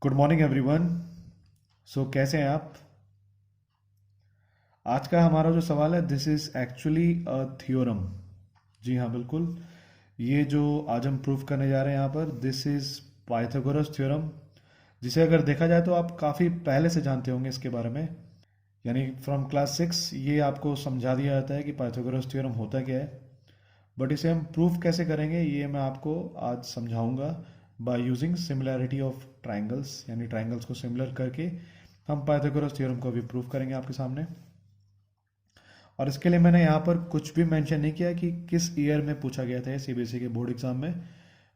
Good morning everyone. कैसे हैं आप? आज का हमारा जो सवाल है, this is actually a theorem. जी हाँ, बिल्कुल। ये जो आज हम प्रूफ करने जा रहे हैं यहाँ पर, दिस इज पाइथागोरस थ्योरम, जिसे अगर देखा जाए तो आप काफ़ी पहले से जानते होंगे इसके बारे में। यानी फ्रॉम क्लास 6 ये आपको समझा दिया जाता है कि पाइथागोरस थ्योरम होता क्या है। बट इसे हम प्रूफ कैसे करेंगे ये मैं आपको आज समझाऊंगा by using similarity of triangles, यानी ट्राइंगल्स को सिमिलर करके हम पाइथागोरस थ्योरम को भी प्रूफ करेंगे आपके सामने। और इसके लिए मैंने यहाँ पर कुछ भी मेंशन नहीं किया कि किस ईयर में पूछा गया था सीबीएसई के बोर्ड एग्जाम में,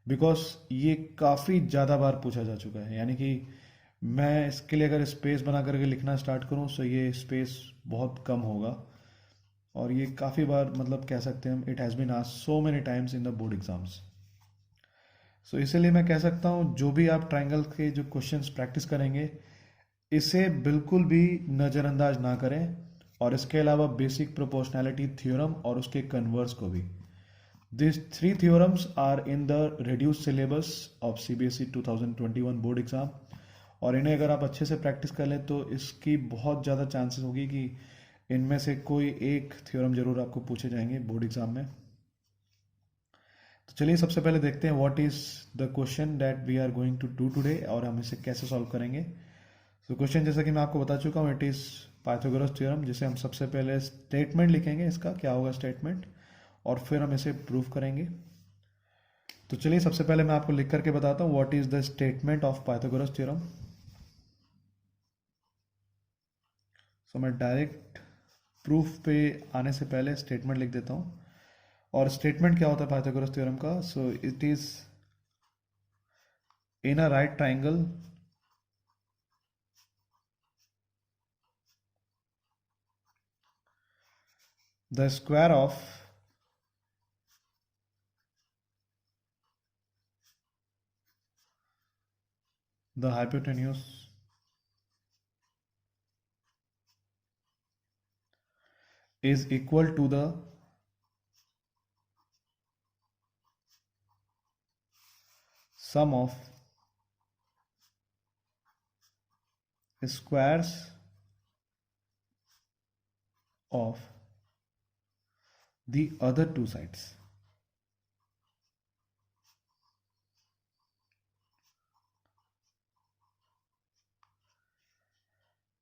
बिकॉज ये काफ़ी ज़्यादा बार पूछा जा चुका है। यानी कि मैं इसके लिए अगर स्पेस बना करके लिखना स्टार्ट करूँ तो ये स्पेस बहुत कम होगा। और ये काफ़ी बार, मतलब कह सकते हैं हम, it has been asked so many times in the board exams. इसीलिए मैं कह सकता हूँ जो भी आप ट्राइंगल के जो क्वेश्चंस प्रैक्टिस करेंगे, इसे बिल्कुल भी नज़रअंदाज ना करें। और इसके अलावा बेसिक प्रोपोर्शनैलिटी थ्योरम और उसके कन्वर्स को भी। This three theorems are in the reduce syllabus of CBSE 2021 board exam. और इन्हें अगर आप अच्छे से प्रैक्टिस कर लें तो इसकी बहुत ज़्यादा चांसेस होगी कि इनमें से कोई एक थ्योरम जरूर आपको पूछे जाएंगे बोर्ड एग्जाम में। तो चलिए सबसे पहले देखते हैं what is the question that we are going to do today और हम इसे कैसे सॉल्व करेंगे। क्वेश्चन जैसा कि मैं आपको बता चुका हूँ, इट इज पाइथागोरस थ्योरम, जिसे हम सबसे पहले स्टेटमेंट लिखेंगे, इसका क्या होगा स्टेटमेंट, और फिर हम इसे प्रूव करेंगे। तो चलिए सबसे पहले मैं आपको लिख करके बताता हूँ what is the statement of Pythagoras theorem. मैं डायरेक्ट प्रूफ पे आने से पहले स्टेटमेंट लिख देता हूँ। और स्टेटमेंट क्या होता है पाइथागोरस थ्योरम का? It is in a right triangle the square of the hypotenuse is equal to the sum of squares of the other two sides।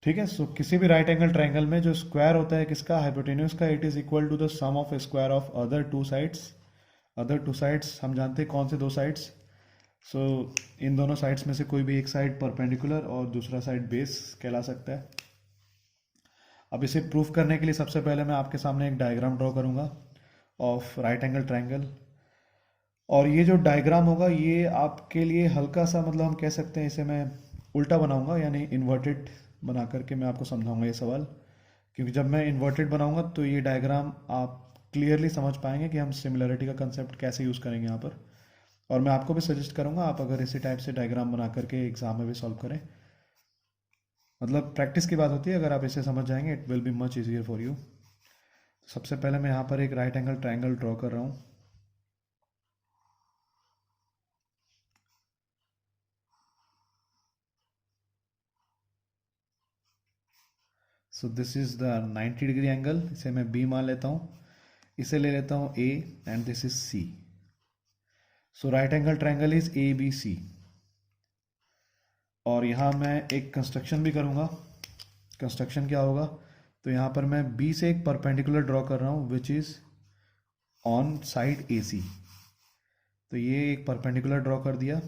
ठीक है। किसी भी राइट एंगल ट्राइंगल में जो स्क्वायर होता है किसका, हाइपोटेन्यूज का, it is equal to the sum of square of other two sides. Other two sides हम जानते हैं कौन से दो साइड्स। सो इन दोनों साइड्स में से कोई भी एक साइड परपेंडिकुलर और दूसरा साइड बेस कहला सकता है। अब इसे प्रूफ करने के लिए सबसे पहले मैं आपके सामने एक डायग्राम ड्रॉ करूंगा ऑफ राइट एंगल ट्राइंगल। और ये जो डायग्राम होगा ये आपके लिए हल्का सा, मतलब हम कह सकते हैं इसे मैं उल्टा बनाऊंगा, यानी इन्वर्टेड बना करके मैं आपको समझाऊंगा ये सवाल। क्योंकि जब मैं इन्वर्टेड बनाऊंगा तो ये डायग्राम आप क्लियरली समझ पाएंगे कि हम सिमिलरिटी का कंसेप्ट कैसे यूज़ करेंगे यहाँ पर। और मैं आपको भी सजेस्ट करूंगा आप अगर इसी टाइप से डायग्राम बना करके एग्जाम में भी सॉल्व करें। मतलब प्रैक्टिस की बात होती है, अगर आप इसे समझ जाएंगे it will be much easier for you. सबसे पहले मैं यहाँ पर एक राइट एंगल ट्राइंगल ड्रॉ कर रहा हूँ। This is the 90 degree angle, इसे मैं बी मान लेता हूँ। इसे ले लेता हूँ A and this is C. Right angle triangle is A B C. और यहाँ मैं एक कंस्ट्रक्शन भी करूँगा। कंस्ट्रक्शन क्या होगा, तो यहाँ पर मैं बी से एक परपेंडिकुलर ड्रॉ कर रहा हूँ विच इज ऑन साइड ए सी। तो ये एक परपेंडिकुलर ड्रॉ कर दिया,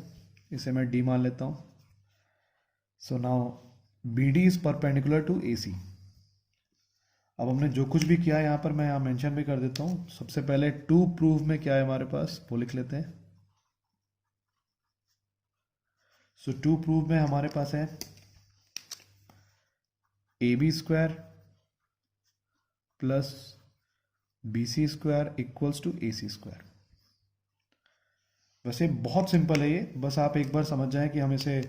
इसे मैं डी मान लेता हूँ। Now B D is perpendicular to A C. अब हमने जो कुछ भी किया है यहाँ पर मैं यहाँ मेंशन भी कर देता हूँ। सबसे पहले टू प्रूव में क्या है हमारे पास वो लिख लेते हैं। टू प्रूव में हमारे पास है A B square plus B C square equals to A C square. वैसे बहुत सिंपल है ये, बस आप एक बार समझ जाएं कि हम इसे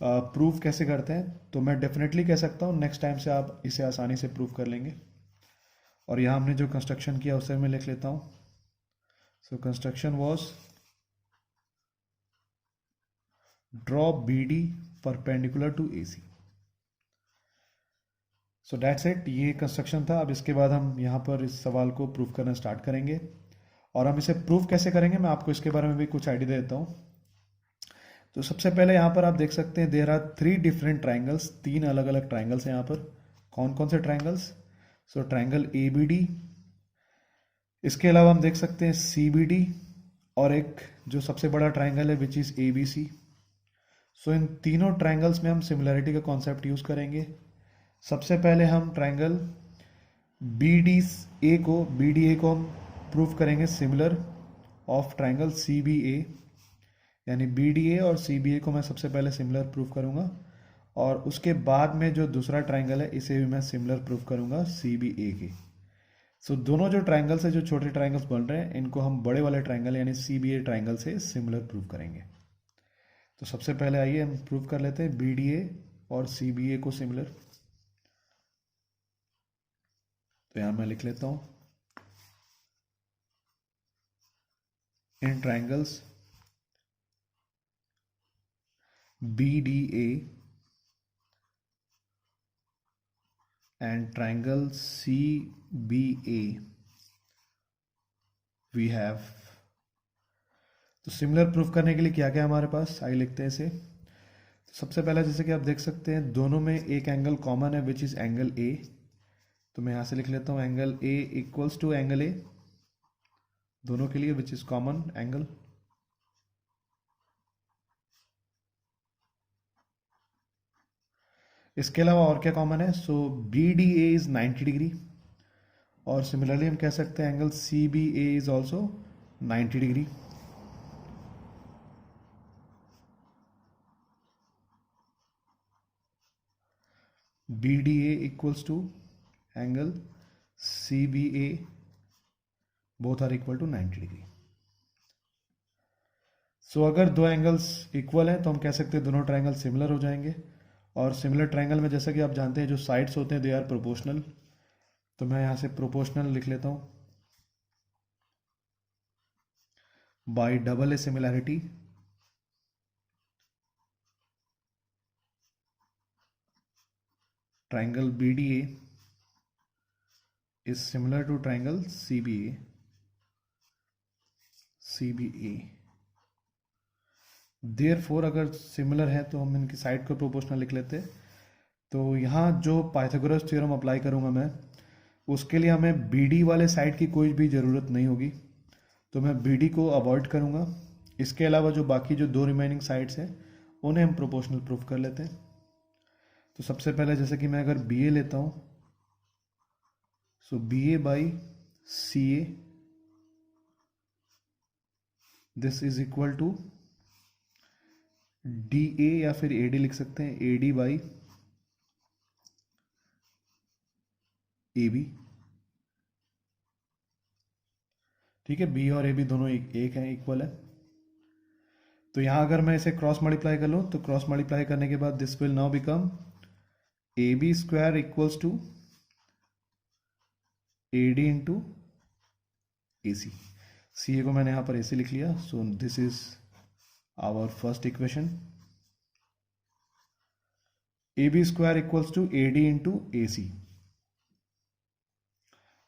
प्रूव कैसे करते हैं, तो मैं डेफिनेटली कह सकता हूँ नेक्स्ट टाइम से आप इसे आसानी से प्रूव कर लेंगे। और यहाँ हमने जो कंस्ट्रक्शन किया उसे मैं लिख लेता हूँ। Construction was draw B D perpendicular to AC। So that's it, ये कंस्ट्रक्शन था। अब इसके बाद हम यहाँ पर इस सवाल को प्रूव करना स्टार्ट करेंगे, और हम इसे प्रूव कैसे करेंगे मैं आपको इसके बारे में भी कुछ आइडिया देता हूँ। तो सबसे पहले यहाँ पर आप देख सकते हैं देयर आर 3 डिफरेंट ट्राइंगल्स, 3 अलग अलग ट्राइंगल्स हैं यहाँ पर। कौन कौन से ट्राइंगल्स? सो ट्राइंगल ABD, इसके अलावा हम देख सकते हैं CBD, और एक जो सबसे बड़ा ट्राइंगल है विच इज ABC। सो इन तीनों ट्राइंगल्स में हम सिमिलैरिटी का कॉन्सेप्ट यूज करेंगे। सबसे पहले हम ट्राइंगल BDA को हम प्रूव करेंगे सिमिलर ऑफ ट्राइंगल CBA, यानी BDA और CBA को मैं सबसे पहले सिमिलर प्रूव करूंगा, और उसके बाद में जो दूसरा ट्राइंगल है इसे भी मैं सिमिलर प्रूव करूंगा CBA के। सो दोनों जो ट्राइंगल्स है, जो छोटे ट्राइंगल्स बन रहे हैं, इनको हम बड़े वाले ट्राइंगल यानी CBA ट्राइंगल से सिमिलर प्रूव करेंगे। तो सबसे पहले आइए हम प्रूव कर लेते हैं BDA और CBA को सिमिलर। तो यहां मैं लिख लेता हूं in triangles BDA and triangle CBA we have। तो सिमिलर प्रूफ करने के लिए क्या क्या हमारे पास, आइए लिखते हैं इसे। तो सबसे पहला जैसे कि आप देख सकते हैं दोनों में एक एंगल कॉमन है विच इज एंगल A। तो मैं यहां से लिख लेता हूं angle A equals to angle A, दोनों के लिए विच इज कॉमन एंगल। इसके अलावा और क्या कॉमन है? सो BDA इज 90 डिग्री, और सिमिलरली हम कह सकते हैं angle CBA is also 90 degree. BDA equals to angle CBA, both are equal to 90 degree. So अगर दो एंगल्स इक्वल हैं तो हम कह सकते हैं दोनों ट्राइंगल सिमिलर हो जाएंगे, और सिमिलर ट्राइंगल में जैसा कि आप जानते हैं जो साइड्स होते हैं दे आर प्रोपोर्शनल। तो मैं यहां से प्रोपोर्शनल लिख लेता हूं bye double A similarity. Triangle BDA is similar to triangle CBA। Therefore अगर सिमिलर है तो हम इनकी साइड को प्रोपोर्शनल लिख लेते हैं। तो यहाँ जो पाइथागोरस थ्योरम अप्लाई करूँगा मैं, उसके लिए हमें BD वाले साइड की कोई भी ज़रूरत नहीं होगी, तो मैं BD को अवॉइड करूँगा। इसके अलावा जो बाकी जो दो रिमेनिंग साइड्स हैं उन्हें हम प्रोपोर्शनल प्रूफ कर लेते हैं। तो सबसे पहले जैसे कि मैं अगर BA लेता हूँ, so BA by CA, this is equal to DA, या फिर AD लिख सकते हैं AD बाई AB। ठीक है, B और AB दोनों एक हैं, इक्वल है। तो यहां अगर मैं इसे क्रॉस मल्टीप्लाई कर लूं तो क्रॉस मल्टीप्लाई करने के बाद this will now become AB square equals to AD into AC। CA को मैंने यहां पर AC लिख लिया। So this is our first equation, AB square equals to AD into AC।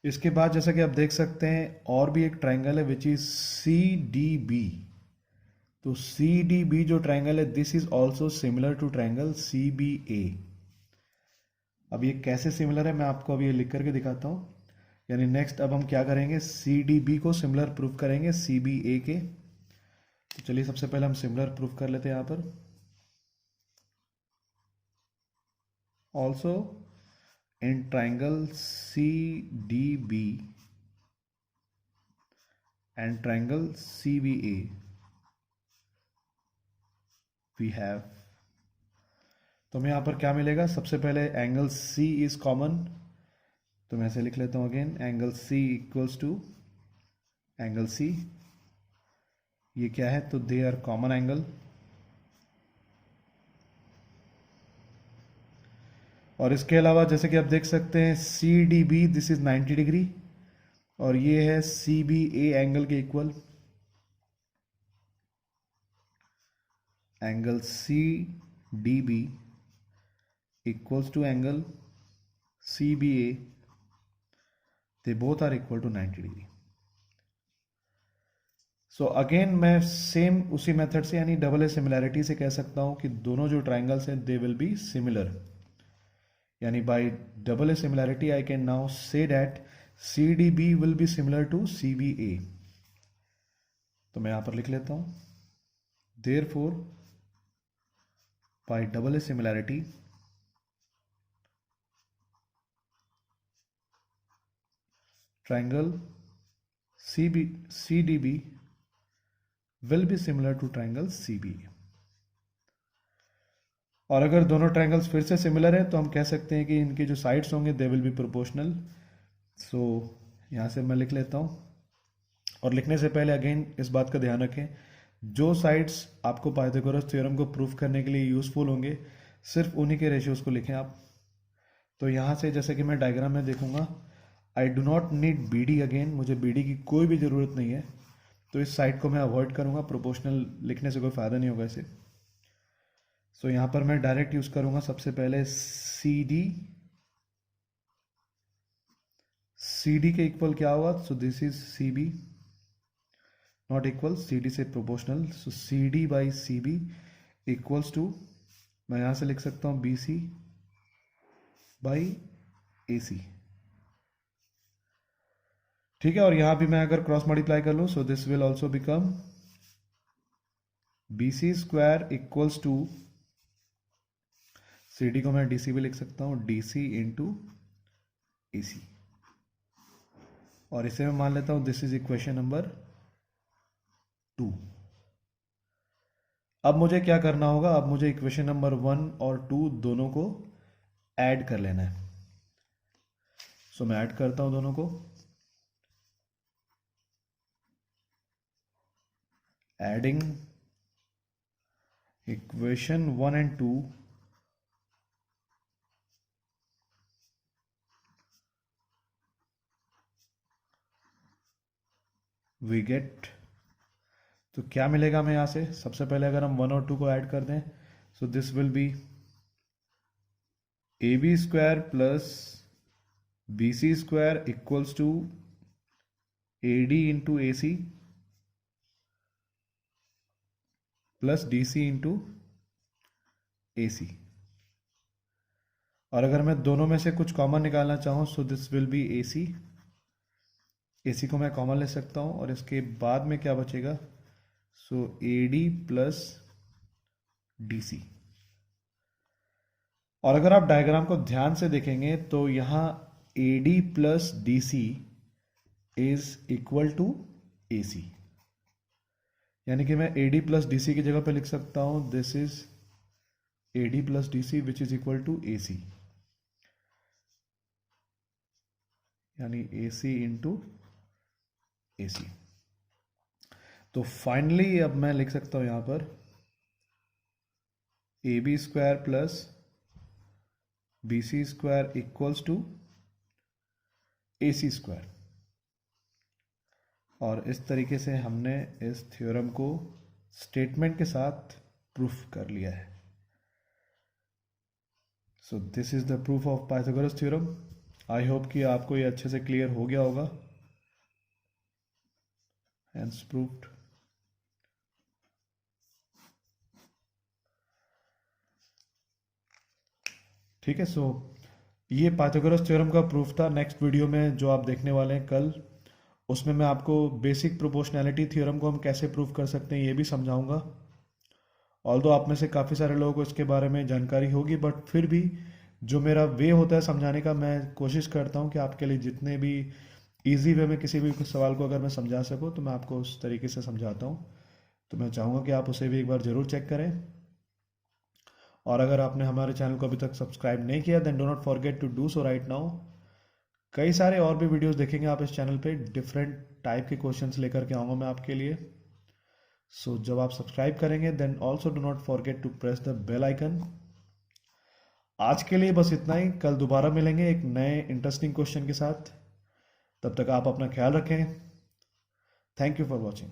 इसके बाद जैसा कि आप देख सकते हैं और भी एक ट्राइंगल है विच इज CDB। तो CDB जो ट्राइंगल है this is also similar to triangle CBA। अब ये कैसे सिमिलर है मैं आपको अभी ये लिख करके दिखाता हूं। यानी नेक्स्ट अब हम क्या करेंगे, CDB को सिमिलर प्रूफ करेंगे CBA के। तो चलिए सबसे पहले हम सिमिलर प्रूफ कर लेते हैं यहां पर। Also in triangle CDB and triangle CBA we have. तो हमें यहां पर क्या मिलेगा, सबसे पहले एंगल C इज कॉमन, तो मैं ऐसे लिख लेता हूं again angle C equals to angle C। ये क्या है, तो दे आर कॉमन एंगल। और इसके अलावा जैसे कि आप देख सकते हैं CDB दिस इज 90 डिग्री, और ये है CBA एंगल के equal. Angle C DB equals to angle CBA. They both are equal to 90 degree. So again मैं सेम उसी मेथड से यानी डबल ए सिमिलैरिटी से कह सकता हूं कि दोनों जो ट्राइंगल्स हैं दे विल बी सिमिलर. यानी by double A similarity I can now say that CDB will be similar to CBA. तो मैं यहां पर लिख लेता हूं, therefore by double A similarity triangle CDB will be similar to triangle CBA. और अगर दोनों ट्रायंगल्स फिर से सिमिलर है तो हम कह सकते हैं कि इनके जो साइड्स होंगे दे विल बी प्रोपोर्शनल. सो यहाँ से मैं लिख लेता हूँ, और लिखने से पहले अगेन इस बात का ध्यान रखें, जो साइड्स आपको पाइथागोरस थ्योरम को प्रूफ करने के लिए यूजफुल होंगे सिर्फ उन्हीं के रेशियोज को लिखें आप. तो यहाँ से जैसे कि मैं डायग्राम में देखूंगा, I do not need BD. Again मुझे BD की कोई भी ज़रूरत नहीं है, तो इस साइड को मैं अवॉइड करूंगा. प्रोपोर्शनल लिखने से कोई फ़ायदा नहीं होगा इसे. सो यहाँ पर मैं डायरेक्ट यूज़ करूंगा सबसे पहले CD के इक्वल क्या होगा. So this is CB not equal CD से proportional. So CD by CB equals to, मैं यहाँ से लिख सकता हूँ BC बाई AC. ठीक है, और यहां भी मैं अगर क्रॉस मल्टीप्लाई कर लूं, so this will also become BC square equals to, CD को मैं DC भी लिख सकता हूं, DC इंटू AC. और इसे मैं मान लेता हूं दिस इज इक्वेशन नंबर 2. अब मुझे क्या करना होगा, अब मुझे इक्वेशन नंबर 1 और 2 दोनों को ऐड कर लेना है. सो मैं ऐड करता हूं दोनों को. Adding equation 1 and 2, we get, तो क्या मिलेगा हमें यहां से. सबसे पहले अगर हम 1 और 2 को ऐड कर दें, so this will be AB square plus BC square equals to AD into AC plus DC into AC. और अगर मैं दोनों में से कुछ कॉमन निकालना चाहूँ, सो this will B AC. AC को मैं कॉमन ले सकता हूँ, और इसके बाद में क्या बचेगा, सो AD प्लस DC. और अगर आप डायग्राम को ध्यान से देखेंगे तो यहाँ AD plus DC is equal to AC. यानी कि मैं AD प्लस DC की जगह पे लिख सकता हूं this is AD plus DC which is equal to AC. यानी AC इंटू AC. तो फाइनली अब मैं लिख सकता हूं यहां पर AB square plus BC square equals to AC square. और इस तरीके से हमने इस थ्योरम को स्टेटमेंट के साथ प्रूफ कर लिया है. सो this is the proof of Pythagoras theorem. I hope कि आपको ये अच्छे से क्लियर हो गया होगा. Hence proved. ठीक है, सो ये पाइथागोरस थ्योरम का प्रूफ था. नेक्स्ट वीडियो में जो आप देखने वाले हैं कल, उसमें मैं आपको बेसिक प्रोपोर्शनैलिटी थ्योरम को हम कैसे प्रूव कर सकते हैं ये भी समझाऊंगा. ऑल्दो आप में से काफ़ी सारे लोगों को इसके बारे में जानकारी होगी, बट फिर भी जो मेरा वे होता है समझाने का, मैं कोशिश करता हूं कि आपके लिए जितने भी इजी वे में किसी भी सवाल को अगर मैं समझा सकूं तो मैं आपको उस तरीके से समझाता हूं. तो मैं चाहूँगा कि आप उसे भी एक बार ज़रूर चेक करें. और अगर आपने हमारे चैनल को अभी तक सब्सक्राइब नहीं किया, then do not forget to do so right now. कई सारे और भी वीडियोस देखेंगे आप इस चैनल पे. डिफरेंट टाइप के क्वेश्चंस लेकर के आऊँगा मैं आपके लिए. सो जब आप सब्सक्राइब करेंगे, then also do not forget to press the bell icon. आज के लिए बस इतना ही. कल दोबारा मिलेंगे एक नए इंटरेस्टिंग क्वेश्चन के साथ. तब तक आप अपना ख्याल रखें. Thank you for watching.